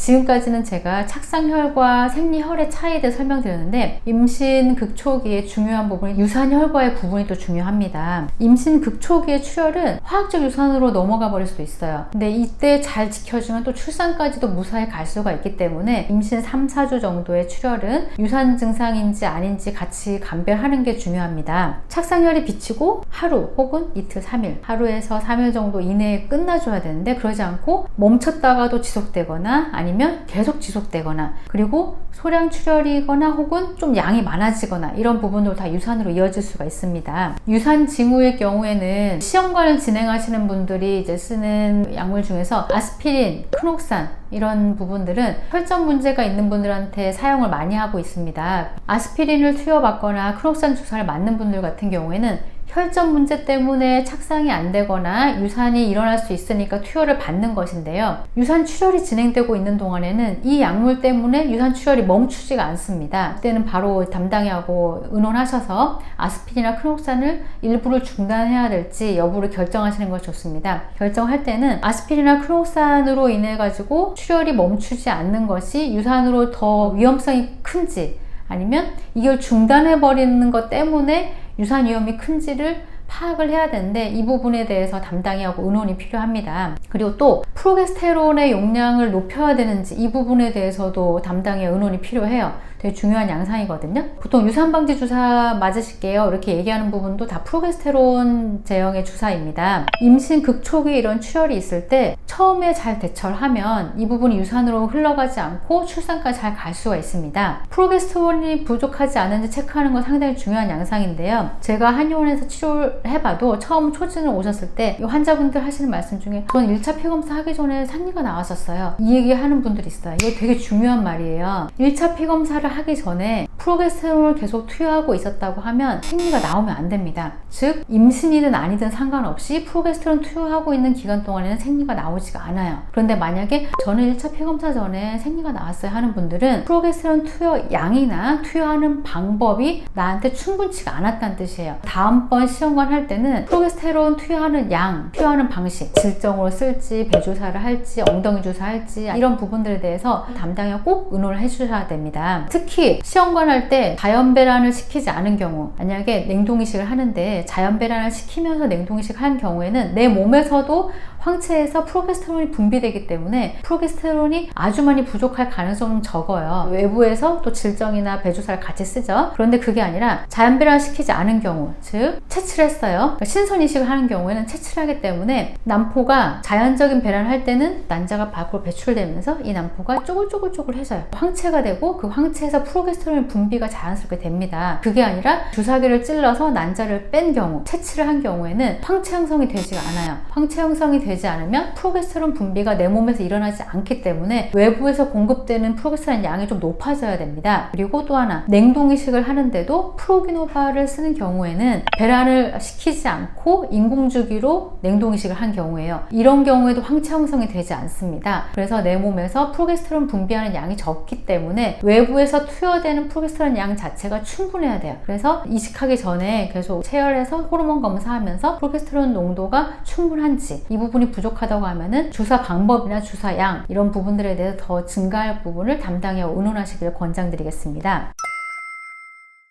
지금까지는 제가 착상혈과 생리혈의 차이에 대해 설명드렸는데, 임신 극초기의 중요한 부분이 유산혈과의 구분이 또 중요합니다. 임신 극초기의 출혈은 화학적 유산으로 넘어가 버릴 수도 있어요. 근데 이때 잘 지켜주면 또 출산까지도 무사히 갈 수가 있기 때문에 임신 3, 4주 정도의 출혈은 유산 증상인지 아닌지 같이 감별하는 게 중요합니다. 착상혈이 비치고 하루 혹은 이틀, 3일, 하루에서 3일 정도 이내에 끝나줘야 되는데, 그러지 않고 멈췄다가도 지속되거나 아니면 계속 지속되거나, 그리고 소량 출혈이거나 혹은 좀 양이 많아지거나, 이런 부분도 다 유산으로 이어질 수가 있습니다. 유산 징후의 경우에는 시험관을 진행하시는 분들이 이제 쓰는 약물 중에서 아스피린, 크록산, 이런 부분들은 혈전 문제가 있는 분들한테 사용을 많이 하고 있습니다. 아스피린을 투여받거나 크록산 주사를 맞는 분들 같은 경우에는 혈전 문제 때문에 착상이 안 되거나 유산이 일어날 수 있으니까 투여를 받는 것인데요. 유산 출혈이 진행되고 있는 동안에는 이 약물 때문에 유산 출혈이 멈추지가 않습니다. 그때는 바로 담당하고 의논하셔서 아스피린이나 크록산을 일부를 중단해야 될지 여부를 결정하시는 것이 좋습니다. 결정할 때는 아스피린이나 크록산으로 인해 가지고 출혈이 멈추지 않는 것이 유산으로 더 위험성이 큰지, 아니면 이걸 중단해 버리는 것 때문에 유산 위험이 큰지를 파악을 해야 되는데, 이 부분에 대해서 담당하고 의논이 필요합니다. 그리고 또 프로게스테론의 용량을 높여야 되는지, 이 부분에 대해서도 담당의 의논이 필요해요. 되게 중요한 양상이거든요. 보통 유산방지 주사 맞으실게요 이렇게 얘기하는 부분도 다 프로게스테론 제형의 주사입니다. 임신 극초기 이런 출혈이 있을 때 처음에 잘 대처를 하면 이 부분이 유산으로 흘러가지 않고 출산까지 잘 갈 수가 있습니다. 프로게스테론이 부족하지 않은지 체크하는 건 상당히 중요한 양상인데요. 제가 한의원에서 치료를 해봐도 처음 초진을 오셨을 때 이 환자분들 하시는 말씀 중에 전 1차 피검사 하기 전에 생리가 나왔었어요, 이 얘기 하는 분들이 있어요. 이게 되게 중요한 말이에요. 1차 피검사를 하기 전에 프로게스테론을 계속 투여하고 있었다고 하면 생리가 나오면 안 됩니다. 즉 임신이든 아니든 상관없이 프로게스테론 투여하고 있는 기간 동안에는 생리가 나오지가 않아요. 그런데 만약에 저는 1차 피검사 전에 생리가 나왔어요 하는 분들은 프로게스테론 투여 양이나 투여하는 방법이 나한테 충분치가 않았다는 뜻이에요. 다음번 시험관 할 때는 프로게스테론 투여하는 양, 투여하는 방식, 질정으로 쓸지 배주사를 할지 엉덩이 주사 할지, 이런 부분들에 대해서 담당이 꼭 의논을 해주셔야 됩니다. 특히 시험관 할 때 자연배란을 시키지 않은 경우, 만약에 냉동이식을 하는데 자연배란을 시키면서 냉동이식 한 경우에는 내 몸에서도 황체에서 프로게스테론이 분비되기 때문에 프로게스테론이 아주 많이 부족할 가능성은 적어요. 외부에서 또 질정이나 배주사를 같이 쓰죠. 그런데 그게 아니라 자연배란을 시키지 않은 경우, 즉 채취를 했어요. 그러니까 신선이식을 하는 경우에는 채취를 하기 때문에 난포가 자연적인 배란을 할 때는 난자가 밖으로 배출되면서 이 난포가 쪼글쪼글쪼글해져요. 황체가 되고 그 황체에서 프로게스테론 분비가 자연스럽게 됩니다. 그게 아니라 주사기를 찔러서 난자를 뺀 경우, 채취를 한 경우에는 황체 형성이 되지가 않아요. 황체 형성이 되지 않으면 프로게스테론 분비가 내 몸에서 일어나지 않기 때문에 외부에서 공급되는 프로게스테론 양이 좀 높아져야 됩니다. 그리고 또 하나, 냉동이식을 하는데도 프로기노바를 쓰는 경우에는 배란을 시키지 않고 인공주기로 냉동이식을 한 경우에요. 이런 경우에도 황체 형성이 되지 않습니다. 그래서 내 몸에서 프로게스테론 분비하는 양이 적기 때문에 외부에서 투여되는 프로게스테론 양 자체가 충분해야 돼요. 그래서 이식하기 전에 계속 체열해서 호르몬 검사하면서 프로게스테론 농도가 충분한지, 이 부분이 부족하다고 하면은 주사 방법이나 주사 양, 이런 부분들에 대해서 더 증가할 부분을 담당하고 의논하시기를 권장드리겠습니다.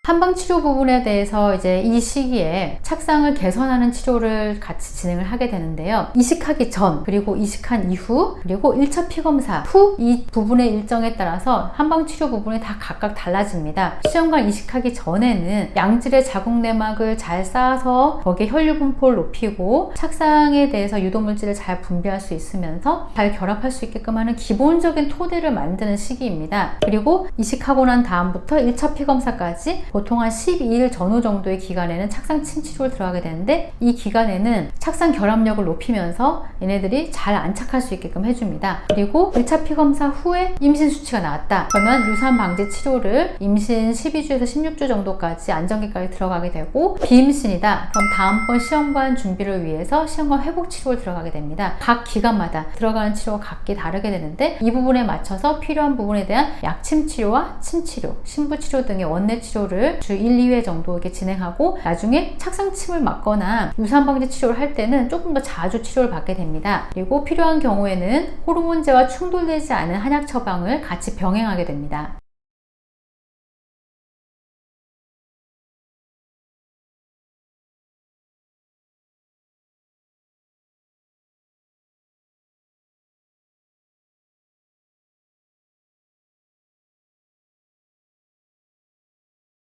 한방치료 부분에 대해서 이제 이 시기에 착상을 개선하는 치료를 같이 진행을 하게 되는데요. 이식하기 전, 그리고 이식한 이후, 그리고 1차 피검사 후, 이 부분의 일정에 따라서 한방치료 부분이 다 각각 달라집니다. 시험관 이식하기 전에는 양질의 자궁내막을 잘 쌓아서 거기에 혈류 분포를 높이고 착상에 대해서 유독물질을 잘 분비할 수 있으면서 잘 결합할 수 있게끔 하는 기본적인 토대를 만드는 시기입니다. 그리고 이식하고 난 다음부터 1차 피검사까지 보통 한 12일 전후 정도의 기간에는 착상 침치료를 들어가게 되는데, 이 기간에는 착상 결합력을 높이면서 얘네들이 잘 안착할 수 있게끔 해줍니다. 그리고 1차 피검사 후에 임신 수치가 나왔다 그러면 유산 방지 치료를 임신 12주에서 16주 정도까지 안정기까지 들어가게 되고, 비임신이다 그럼 다음번 시험관 준비를 위해서 시험관 회복 치료를 들어가게 됩니다. 각 기간마다 들어가는 치료가 각기 다르게 되는데, 이 부분에 맞춰서 필요한 부분에 대한 약침 치료와 침치료, 신부 치료 등의 원내 치료를 치료를 주 1, 2회 정도 이렇게 진행하고 나중에 착상침을 맞거나 유산방지 치료를 할 때는 조금 더 자주 치료를 받게 됩니다. 그리고 필요한 경우에는 호르몬제와 충돌되지 않은 한약 처방을 같이 병행하게 됩니다.